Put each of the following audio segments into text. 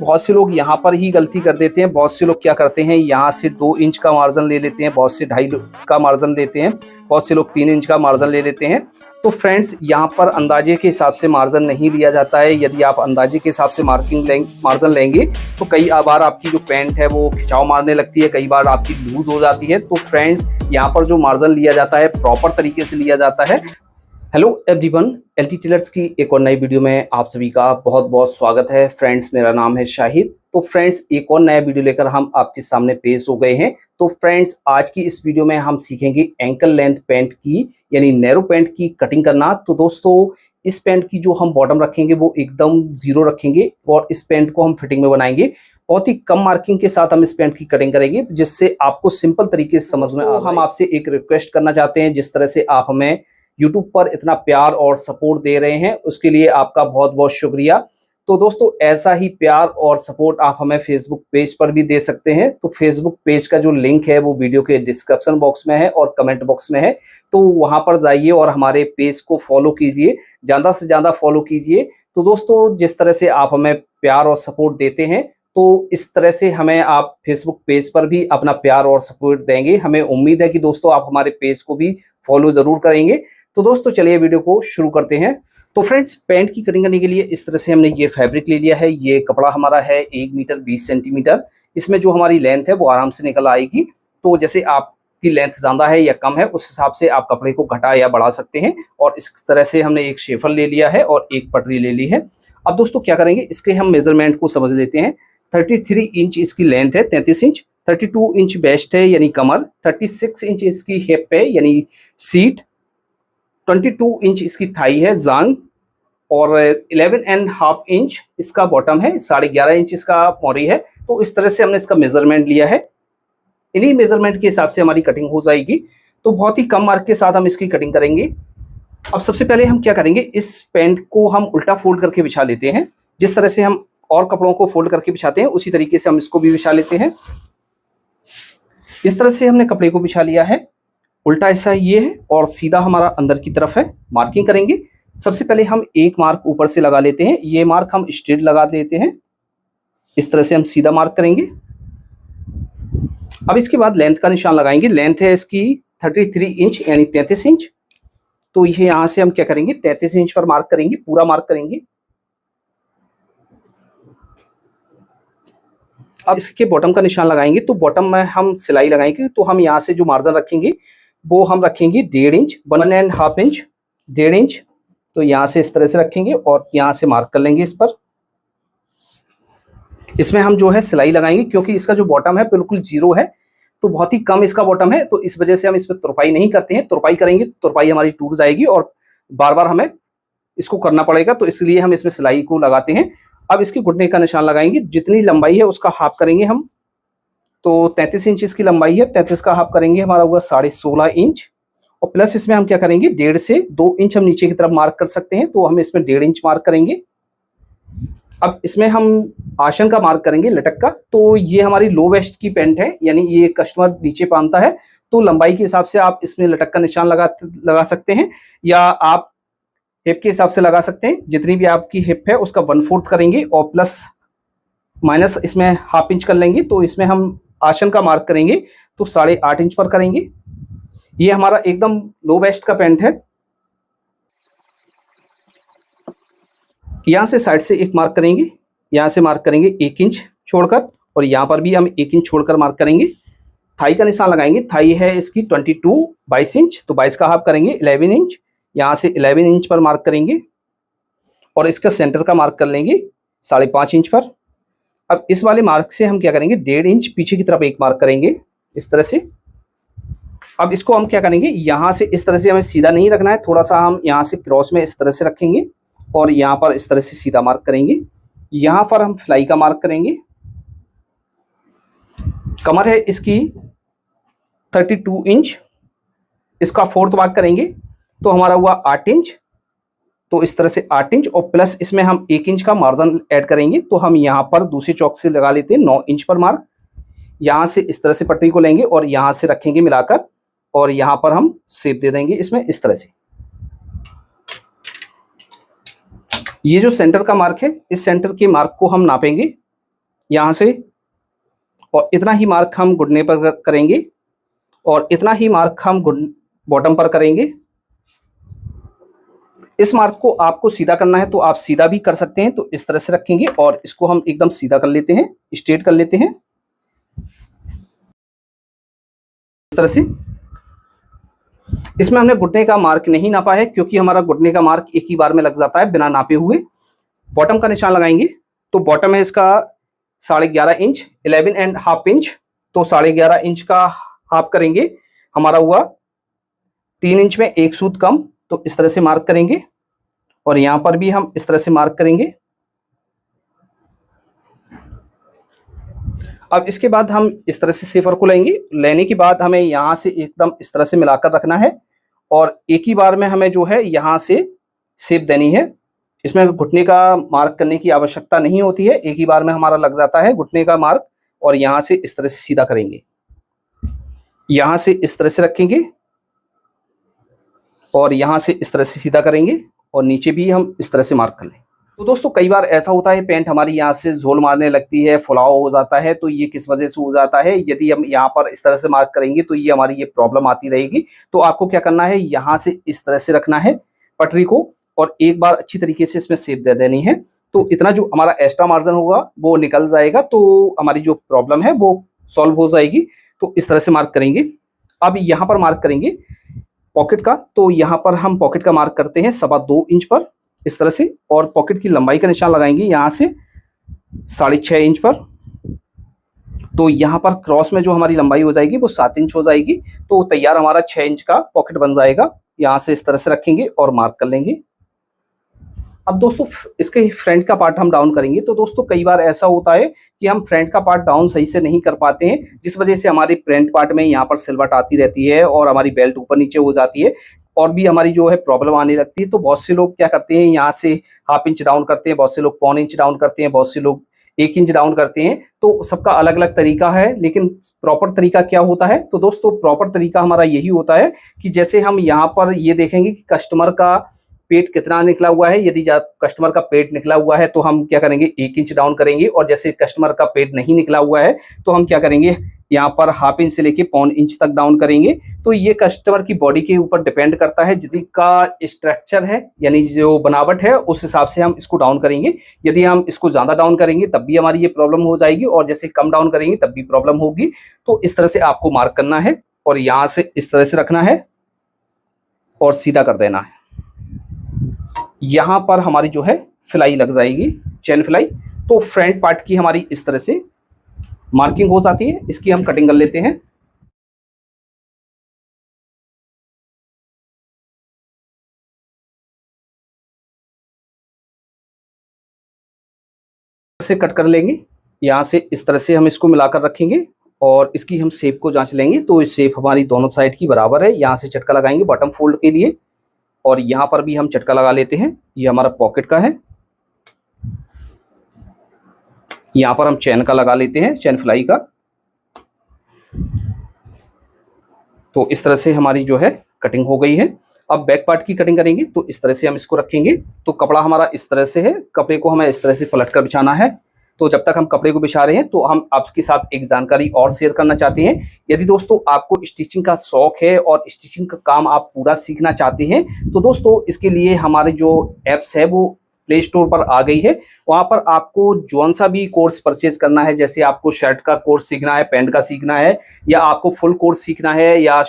बहुत से लोग यहाँ पर ही गलती कर देते हैं। बहुत से लोग क्या करते हैं, यहाँ से 2 इंच का मार्जिन ले लेते हैं, बहुत से 2.5 का मार्जिन लेते हैं, बहुत से लोग 3 इंच का मार्जिन ले लेते हैं। तो फ्रेंड्स, यहाँ पर अंदाजे के हिसाब से मार्जिन नहीं लिया जाता है। यदि आप अंदाजे के हिसाब से मार्जिन लेंगे तो कई बार आपकी जो पैंट है वो खिंचाव मारने लगती है, कई बार आपकी लूज हो जाती है। तो फ्रेंड्स, यहाँ पर जो मार्जिन लिया जाता है प्रॉपर तरीके से लिया जाता है। हेलो एवरीवन, एलटी टेलर्स की एक और नई वीडियो में आप सभी का बहुत बहुत स्वागत है। फ्रेंड्स, मेरा नाम है शाहिद। तो फ्रेंड्स, एक और नया वीडियो लेकर हम आपके सामने पेश हो गए हैं। तो फ्रेंड्स, आज की इस वीडियो में हम सीखेंगे एंकल लेंथ पैंट की यानी नैरो पैंट की कटिंग करना। तो दोस्तों, इस पैंट की जो हम बॉटम रखेंगे वो एकदम 0 रखेंगे और इस पैंट को हम फिटिंग में बनाएंगे। बहुत ही कम मार्किंग के साथ हम इस पैंट की कटिंग करेंगे, जिससे आपको सिंपल तरीके से समझ में आ जाए। हम आपसे एक रिक्वेस्ट करना चाहते हैं, जिस तरह से आप हमें YouTube पर इतना प्यार और सपोर्ट दे रहे हैं, उसके लिए आपका बहुत बहुत शुक्रिया। तो दोस्तों, ऐसा ही प्यार और सपोर्ट आप हमें Facebook पेज पर भी दे सकते हैं। तो Facebook पेज का जो लिंक है वो वीडियो के डिस्क्रिप्शन बॉक्स में है और कमेंट बॉक्स में है। तो वहां पर जाइए और हमारे पेज को फॉलो कीजिए, ज़्यादा से ज़्यादा फॉलो कीजिए। तो दोस्तों, जिस तरह से आप हमें प्यार और सपोर्ट देते हैं, तो इस तरह से हमें आप फेसबुक पेज पर भी अपना प्यार और सपोर्ट देंगे। हमें उम्मीद है कि दोस्तों आप हमारे पेज को भी फॉलो ज़रूर करेंगे। तो दोस्तों, चलिए वीडियो को शुरू करते हैं। तो फ्रेंड्स, पैंट की कटिंग करने के लिए इस तरह से हमने ये फैब्रिक ले लिया है। ये कपड़ा हमारा है 1 मीटर 20 सेंटीमीटर। इसमें जो हमारी लेंथ है वो आराम से निकल आएगी। तो जैसे आपकी लेंथ ज़्यादा है या कम है, उस हिसाब से आप कपड़े को घटा या बढ़ा सकते हैं। और इस तरह से हमने एक शेफर ले लिया है और एक पटरी ले ली है। अब दोस्तों क्या करेंगे, इसके हम मेजरमेंट को समझ लेते हैं। 33 इंच इसकी लेंथ है, 33 इंच, 32 इंच वेस्ट है यानी कमर, 36 इंच इसकी हिप है यानी सीट, 22 इंच इसकी थाई है जांग, और 11.5 इंच इसका बॉटम है, 11.5 इंच इसका मोरी है। तो इस तरह से हमने इसका मेजरमेंट लिया है। इन्हीं मेजरमेंट के हिसाब से हमारी कटिंग हो जाएगी। तो बहुत ही कम मार्क के साथ हम इसकी कटिंग करेंगे। अब सबसे पहले हम क्या करेंगे, इस पैंट को हम उल्टा फोल्ड करके बिछा लेते हैं। जिस तरह से हम और कपड़ों को फोल्ड करके बिछाते हैं, उसी तरीके से हम इसको भी बिछा लेते हैं। इस तरह से हमने कपड़े को बिछा लिया है। उल्टा हिस्सा ये है और सीधा हमारा अंदर की तरफ है। मार्किंग करेंगे। सबसे पहले हम एक मार्क ऊपर से लगा लेते हैं। ये मार्क हम स्ट्रेट लगा लेते हैं। इस तरह से हम सीधा मार्क करेंगे। अब इसके बाद लेंथ का निशान लगाएंगे। लेंथ है इसकी 33 इंच यानी 33 इंच। तो ये यहाँ से हम क्या करेंगे, 33 इंच पर मार्क करेंगे, पूरा मार्क करेंगे। अब इसके बॉटम का निशान लगाएंगे। तो बॉटम में हम सिलाई लगाएंगे। तो हम यहाँ से जो मार्जिन रखेंगे वो हम रखेंगे 1.5 इंच, 1.5 इंच, 1.5 इंच। तो यहाँ से इस तरह से रखेंगे और यहाँ से मार्क कर लेंगे इस पर। इसमें हम जो है सिलाई लगाएंगे, क्योंकि इसका जो बॉटम है बिल्कुल 0 है। तो बहुत ही कम इसका बॉटम है। तो इस वजह से हम इस पर तुरपाई नहीं करते हैं। तुरपाई करेंगे तो तुरपाई हमारी टूट जाएगी और बार बार हमें इसको करना पड़ेगा। तो इसलिए हम इसमें सिलाई को लगाते हैं। अब इसके घुटने का निशान लगाएंगे। जितनी लंबाई है उसका हाफ करेंगे हम। तो 33 इंच इसकी लंबाई है, 33 का हाफ करेंगे, हमारा हुआ 16.5 इंच। और प्लस इसमें हम क्या करेंगे, 1.5 से 2 इंच हम नीचे की तरफ मार्क कर सकते हैं। तो हम इसमें 1.5 इंच मार्क करेंगे। अब इसमें हम आसन का मार्क करेंगे, लटक का। तो ये हमारी लो वेस्ट की पैंट है, यानी ये कस्टमर नीचे पहनता है। तो लंबाई के हिसाब से आप इसमें लटक का निशान लगा सकते हैं, या आप हिप के हिसाब से लगा सकते हैं। जितनी भी आपकी हिप है उसका 1/4 करेंगे और प्लस माइनस इसमें ½ इंच कर लेंगे। तो इसमें हम आसन का मार्क करेंगे तो 8.5 इंच पर करेंगे। ये हमारा एकदम लो वेस्ट का पैंट है। यहाँ से साइड से एक मार्क करेंगे, यहाँ से मार्क करेंगे 1 इंच छोड़कर, और यहाँ पर भी हम 1 इंच छोड़कर मार्क करेंगे। थाई का निशान लगाएंगे। थाई है इसकी 22 इंच। तो 22 का हाफ करेंगे 11 इंच। यहाँ से 11 इंच पर मार्क करेंगे और इसका सेंटर का मार्क कर लेंगे 5.5 इंच पर। अब इस वाले मार्क से हम क्या करेंगे, 1.5 इंच पीछे की तरफ एक मार्क करेंगे इस तरह से। अब इसको हम क्या करेंगे, यहाँ से इस तरह से हमें सीधा नहीं रखना है, थोड़ा सा हम यहाँ से क्रॉस में इस तरह से रखेंगे और यहाँ पर इस तरह से सीधा मार्क करेंगे। यहाँ पर हम फ्लाई का मार्क करेंगे। कमर है इसकी 32 इंच, इसका 4th भाग करेंगे तो हमारा हुआ 8 इंच। तो इस तरह से 8 इंच और प्लस इसमें हम 1 इंच का मार्जिन ऐड करेंगे। तो हम यहाँ पर दूसरी चौक से लगा लेते हैं 9 इंच पर मार्क। यहाँ से इस तरह से पट्टी को लेंगे और यहाँ से रखेंगे मिलाकर, और यहाँ पर हम शेप दे देंगे इसमें इस तरह से। ये जो सेंटर का मार्क है, इस सेंटर के मार्क को हम नापेंगे यहाँ से, और इतना ही मार्क हम घुटने पर करेंगे और इतना ही मार्क हम बॉटम पर करेंगे। इस मार्क को आपको सीधा करना है तो आप सीधा भी कर सकते हैं, तो इस तरह से रखेंगे और इसको हम एकदम सीधा कर लेते हैं, स्ट्रेट कर लेते हैं इस तरह से। इसमें हमने घुटने का मार्क नहीं नापा है क्योंकि हमारा घुटने का मार्क एक ही बार में लग जाता है बिना नापे हुए। बॉटम का निशान लगाएंगे तो बॉटम है इसका 11.5 इंच, 11.5 इंच, तो 11.5 इंच का हाफ करेंगे, हमारा हुआ 3 इंच में 1 सूत कम, तो इस तरह से मार्क करेंगे और यहां पर भी हम इस तरह से मार्क करेंगे। अब इसके बाद हम इस तरह से सेफर को लेंगे, लेने के बाद हमें यहां से एकदम इस तरह से मिलाकर रखना है और एक ही बार में हमें जो है यहां से शेप देनी है। इसमें घुटने का मार्क करने की आवश्यकता नहीं होती है, एक ही बार में हमारा लग जाता है घुटने का मार्क। और यहां से इस तरह से सीधा करेंगे, यहां से इस तरह से रखेंगे और यहां से इस तरह से सीधा करेंगे और नीचे भी हम इस तरह से मार्क कर लें। तो दोस्तों कई बार ऐसा होता है पैंट हमारी यहाँ से झोल मारने लगती है, फुलाव हो जाता है, तो ये किस वजह से हो जाता है, यदि हम यहाँ पर इस तरह से मार्क करेंगे तो ये हमारी ये प्रॉब्लम आती रहेगी। तो आपको क्या करना है, यहाँ से इस तरह से रखना है पटरी को और एक बार अच्छी तरीके से इसमें शेप दे देनी है, तो इतना जो हमारा एक्स्ट्रा मार्जिन होगा वो निकल जाएगा, तो हमारी जो प्रॉब्लम है वो सॉल्व हो जाएगी। तो इस तरह से मार्क करेंगे। अब यहाँ पर मार्क करेंगे पॉकेट का, तो यहाँ पर हम पॉकेट का मार्क करते हैं 2.25 इंच पर इस तरह से, और पॉकेट की लंबाई का निशान लगाएंगे यहाँ से 6.5 इंच पर। तो यहाँ पर क्रॉस में जो हमारी लंबाई हो जाएगी वो 7 इंच हो जाएगी, तो तैयार हमारा 6 इंच का पॉकेट बन जाएगा। यहाँ से इस तरह से रखेंगे और मार्क कर लेंगे। अब दोस्तों इसके फ्रंट का पार्ट हम डाउन करेंगे। तो दोस्तों कई बार ऐसा होता है कि हम फ्रंट का पार्ट डाउन सही से नहीं कर पाते हैं, जिस वजह से हमारी फ्रंट पार्ट में यहाँ पर सिलवट आती रहती है और हमारी बेल्ट ऊपर नीचे हो जाती है और भी हमारी जो है प्रॉब्लम आने लगती है। तो बहुत से लोग क्या करते हैं, यहाँ से 1/2 इंच डाउन करते हैं, बहुत से लोग 1/4 इंच डाउन करते हैं, बहुत से लोग 1 इंच डाउन करते हैं। तो सबका अलग अलग तरीका है, लेकिन प्रॉपर तरीका क्या होता है, तो दोस्तों प्रॉपर तरीका हमारा यही होता है कि जैसे हम यहाँ पर ये देखेंगे कि कस्टमर का पेट कितना निकला हुआ है। यदि कस्टमर का पेट निकला हुआ है तो हम क्या करेंगे, 1 इंच डाउन करेंगे, और जैसे कस्टमर का पेट नहीं निकला हुआ है तो हम क्या करेंगे, यहाँ पर 1/2 इंच से लेके 1/4 इंच तक डाउन करेंगे। तो ये कस्टमर की बॉडी के ऊपर डिपेंड करता है, जितनी का स्ट्रक्चर है यानी जो बनावट है उस हिसाब से हम इसको डाउन करेंगे। यदि हम इसको ज्यादा डाउन करेंगे तब भी हमारी ये प्रॉब्लम हो जाएगी, और जैसे कम डाउन करेंगे तब भी प्रॉब्लम होगी। तो इस तरह से आपको मार्क करना है और यहाँ से इस तरह से रखना है और सीधा कर देना है। यहाँ पर हमारी जो है फिलाई लग जाएगी, चेन फिलाई। तो फ्रंट पार्ट की हमारी इस तरह से मार्किंग हो जाती है। इसकी हम कटिंग कर लेते हैं। से कट कर लेंगे, यहाँ से इस तरह से हम इसको मिलाकर रखेंगे और इसकी हम शेप को जांच लेंगे। तो इस शेप हमारी दोनों साइड की बराबर है। यहाँ से चटका लगाएंगे बॉटम फोल्ड के लिए, और यहाँ पर भी हम चटका लगा लेते हैं। ये हमारा पॉकेट का है, यहाँ पर हम चैन का लगा लेते हैं, चैन फ्लाई का। तो इस तरह से हमारी जो है कटिंग हो गई है। अब बैक पार्ट की कटिंग करेंगे। तो इस तरह से हम इसको रखेंगे। तो कपड़ा हमारा इस तरह से है, कपड़े को हमें इस तरह से पलट कर बिछाना है। तो जब तक हम कपड़े को बिछा रहे हैं तो हम आपके साथ एक जानकारी और शेयर करना चाहते हैं। यदि दोस्तों आपको स्टिचिंग का शौक है और स्टिचिंग का काम आप पूरा सीखना चाहते हैं, तो दोस्तों इसके लिए हमारे जो एप्स है वो प्ले स्टोर पर आ गई है। वहां पर आपको जौन सा भी कोर्स परचेज करना है, जैसे आपको शर्ट का कोर्स सीखना है, पैंट का सीखना है, या आपको फुल कोर्स सीखना है, या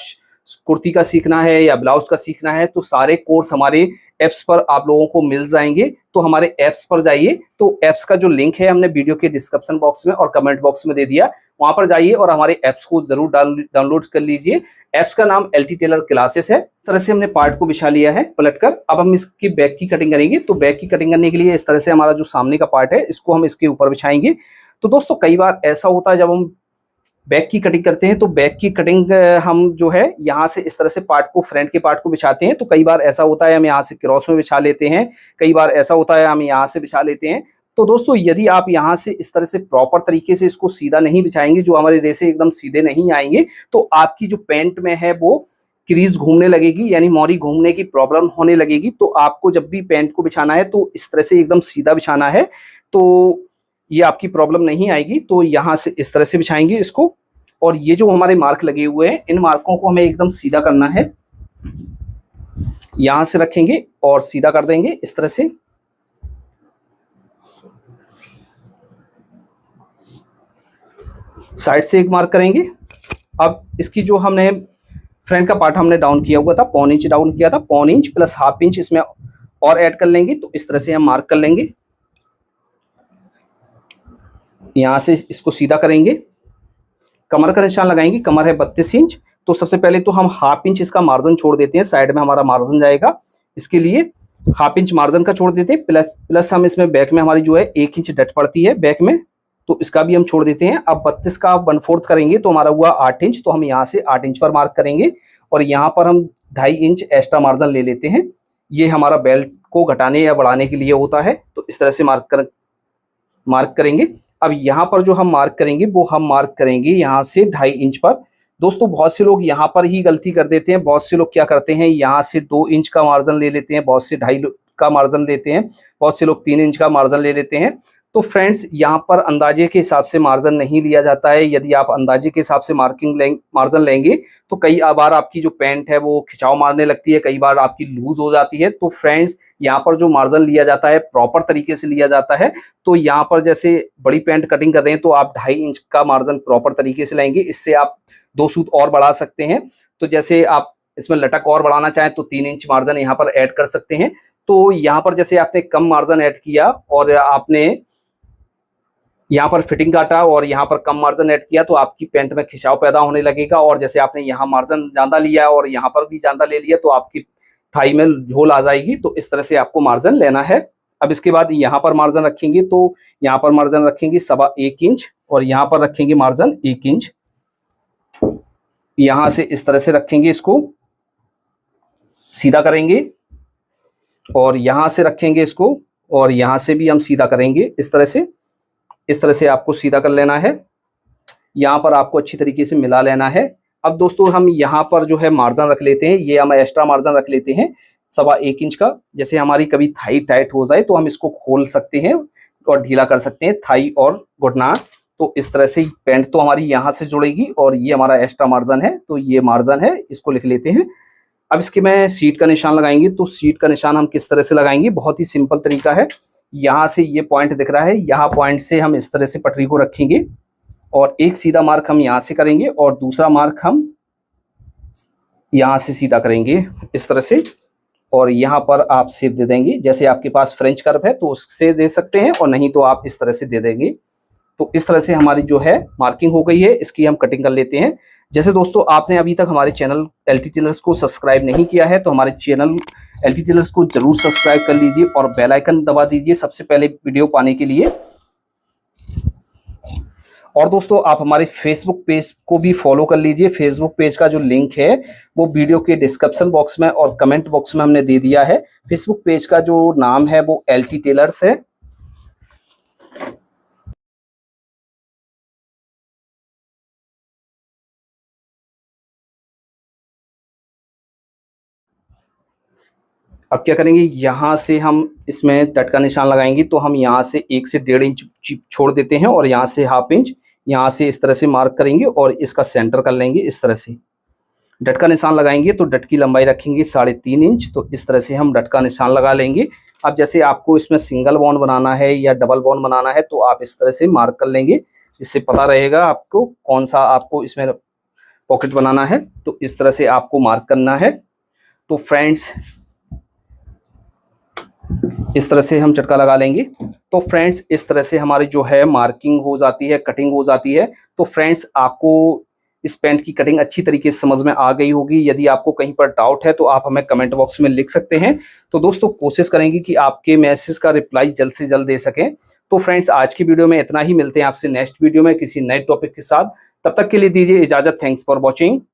कुर्ती का सीखना है, या ब्लाउज का सीखना है, तो सारे कोर्स हमारे एप्स पर आप लोगों को मिल जाएंगे। तो हमारे एप्स पर जाइए। तो एप्स का जो लिंक है हमने वीडियो के डिस्क्रिप्शन बॉक्स में और कमेंट बॉक्स में दे दिया, वहां पर जाइए और हमारे एप्स को जरूर डाउनलोड कर लीजिए। एप्स का नाम LT टेलर क्लासेस है। इस तरह से हमने पार्ट को बिछा लिया है पलटकर। अब हम इसकी बैक की कटिंग करेंगे। तो बैक की कटिंग करने के लिए इस तरह से हमारा जो सामने का पार्ट है इसको हम इसके ऊपर बिछाएंगे। तो दोस्तों कई बार ऐसा होता है जब हम बैक की कटिंग करते हैं, तो बैक की कटिंग हम जो है यहाँ से इस तरह से पार्ट को, फ्रंट के पार्ट को बिछाते हैं। तो कई बार ऐसा होता है हम यहाँ से क्रॉस में बिछा लेते हैं, कई बार ऐसा होता है हम यहाँ से बिछा लेते हैं। तो दोस्तों यदि आप यहाँ से इस तरह से प्रॉपर तरीके से इसको सीधा नहीं बिछाएंगे, जो हमारे रेसे एकदम सीधे नहीं आएंगे, तो आपकी जो पैंट में है वो क्रीज घूमने लगेगी, यानी मोरी घूमने की प्रॉब्लम होने लगेगी। तो आपको जब भी पैंट को बिछाना है तो इस तरह से एकदम सीधा बिछाना है। तो ये आपकी प्रॉब्लम नहीं आएगी। तो यहाँ से इस तरह से बिछाएंगे इसको, और ये जो हमारे मार्क लगे हुए हैं इन मार्कों को हमें एकदम सीधा करना है। यहां से रखेंगे और सीधा कर देंगे इस तरह से। साइड से एक मार्क करेंगे। अब इसकी जो हमने फ्रंट का पार्ट हमने डाउन किया हुआ था, 1.25 इंच डाउन किया था, 1.25 इंच प्लस 1/2 इंच इसमें और ऐड कर लेंगे। तो इस तरह से हम मार्क कर लेंगे। यहां से इसको सीधा करेंगे, कमर का निशान लगाएंगे। कमर है 32 इंच। तो सबसे पहले तो हम 1/2 इंच इसका मार्जिन छोड़ देते हैं, साइड में हमारा मार्जिन जाएगा, इसके लिए 1/2 इंच मार्जिन का छोड़ देते हैं। प्लस हम इसमें बैक में हमारी जो है 1 इंच डट पड़ती है बैक में, तो इसका भी हम छोड़ देते हैं। अब 32 का 1/4 करेंगे तो हमारा हुआ 8 इंच। तो हम यहाँ से 8 इंच पर मार्क करेंगे और यहाँ पर हम 2.5 इंच एक्स्ट्रा मार्जिन ले लेते हैं। ये हमारा बेल्ट को घटाने या बढ़ाने के लिए होता है। तो इस तरह से मार्क करेंगे। अब यहाँ पर जो हम मार्क करेंगे वो हम मार्क करेंगे यहाँ से 2.5 इंच पर। दोस्तों बहुत से लोग यहाँ पर ही गलती कर देते हैं। बहुत से लोग क्या करते हैं, यहाँ से 2 इंच का मार्जिन ले लेते हैं, बहुत से 2.5 का मार्जिन लेते हैं, बहुत से लोग 3 इंच का मार्जिन ले लेते हैं। तो फ्रेंड्स यहाँ पर अंदाजे के हिसाब से मार्जिन नहीं लिया जाता है। यदि आप अंदाजे के हिसाब से मार्जिन लेंगे तो कई बार आपकी जो पैंट है वो खिंचाव मारने लगती है, कई बार आपकी लूज हो जाती है। तो फ्रेंड्स यहाँ पर जो मार्जिन लिया जाता है प्रॉपर तरीके से लिया जाता है। तो यहाँ पर जैसे बड़ी पैंट कटिंग कर रहे हैं तो आप 2.5 इंच का मार्जिन प्रॉपर तरीके से लेंगे। इससे आप 2 सूत और बढ़ा सकते हैं। तो जैसे आप इसमें लटक और बढ़ाना चाहें तो 3 इंच मार्जिन यहाँ पर ऐड कर सकते हैं। तो यहाँ पर जैसे आपने कम मार्जिन ऐड किया और आपने यहाँ पर फिटिंग काटा और यहाँ पर कम मार्जिन ऐड किया तो आपकी पैंट में खिंचाव पैदा होने लगेगा। और जैसे आपने यहाँ मार्जिन ज्यादा लिया और यहाँ पर भी ज्यादा ले लिया तो आपकी थाई में झोल आ जाएगी। तो इस तरह से आपको मार्जिन लेना है। अब इसके बाद यहाँ पर मार्जिन रखेंगे तो यहाँ पर मार्जिन रखेंगे 1.25 इंच और यहाँ पर रखेंगे मार्जिन 1 इंच। यहाँ से इस तरह से रखेंगे, इसको सीधा करेंगे और यहाँ से रखेंगे इसको और यहाँ से भी हम सीधा करेंगे इस तरह से। इस तरह से आपको सीधा कर लेना है। यहाँ पर आपको अच्छी तरीके से मिला लेना है। अब दोस्तों हम यहाँ पर जो है मार्जिन रख लेते हैं, ये हम एक्स्ट्रा मार्जिन रख लेते हैं 1.25 इंच का। जैसे हमारी कभी थाई टाइट हो जाए तो हम इसको खोल सकते हैं और ढीला कर सकते हैं थाई और घुटना। तो इस तरह से पैंट तो हमारी यहाँ से जुड़ेगी और ये हमारा एक्स्ट्रा मार्जिन है। तो ये मार्जिन है, इसको लिख लेते हैं। अब इसके में सीट का निशान लगाएंगे। तो सीट का निशान हम किस तरह से लगाएंगे, बहुत ही सिंपल तरीका है। यहाँ से ये पॉइंट दिख रहा है, यहाँ पॉइंट से हम इस तरह से पटरी को रखेंगे और एक सीधा मार्क हम यहाँ से करेंगे और दूसरा मार्क हम यहाँ से सीधा करेंगे इस तरह से। और यहाँ पर आप शेप दे देंगे, जैसे आपके पास फ्रेंच कर्व है तो उससे दे सकते हैं और नहीं तो आप इस तरह से दे देंगे। तो इस तरह से हमारी जो है मार्किंग हो गई है, इसकी हम कटिंग कर लेते हैं। जैसे दोस्तों आपने अभी तक हमारे चैनल LT टेलर्स को सब्सक्राइब नहीं किया है तो हमारे चैनल LT टेलर्स को जरूर सब्सक्राइब कर लीजिए और बेल आइकन दबा दीजिए सबसे पहले वीडियो पाने के लिए। और दोस्तों आप हमारे फेसबुक पेज को भी फॉलो कर लीजिए। फेसबुक पेज का जो लिंक है वो वीडियो के डिस्क्रिप्शन बॉक्स में और कमेंट बॉक्स में हमने दे दिया है। फेसबुक पेज का जो नाम है वो LT टेलर्स है। अब क्या करेंगे, यहाँ से हम इसमें डट का निशान लगाएंगे। तो हम यहाँ से 1 से 1.5 इंच छोड़ देते हैं और यहाँ से 1/2 इंच यहाँ से इस तरह से मार्क करेंगे और इसका सेंटर कर लेंगे इस तरह से। डट का निशान लगाएंगे तो डट की लंबाई रखेंगे 3.5 इंच। तो इस तरह से हम डट का निशान लगा लेंगे। अब जैसे आपको इसमें सिंगल बॉन्ड बनाना है या डबल बॉन्ड बनाना है तो आप इस तरह से मार्क कर लेंगे, जिससे पता रहेगा आपको कौन सा आपको इसमें पॉकेट बनाना है। तो इस तरह से आपको मार्क करना है। तो फ्रेंड्स इस तरह से हम चटका लगा लेंगे। तो फ्रेंड्स इस तरह से हमारी जो है मार्किंग हो जाती है, कटिंग हो जाती है। तो फ्रेंड्स आपको इस पैंट की कटिंग अच्छी तरीके से समझ में आ गई होगी। यदि आपको कहीं पर डाउट है तो आप हमें कमेंट बॉक्स में लिख सकते हैं। तो दोस्तों कोशिश करेंगे कि आपके मैसेज का रिप्लाई जल्द से जल्द दे सकें। तो फ्रेंड्स आज की वीडियो में इतना ही, मिलते हैं आपसे नेक्स्ट वीडियो में किसी नए टॉपिक के साथ। तब तक के लिए दीजिए इजाजत। Thanks for watching.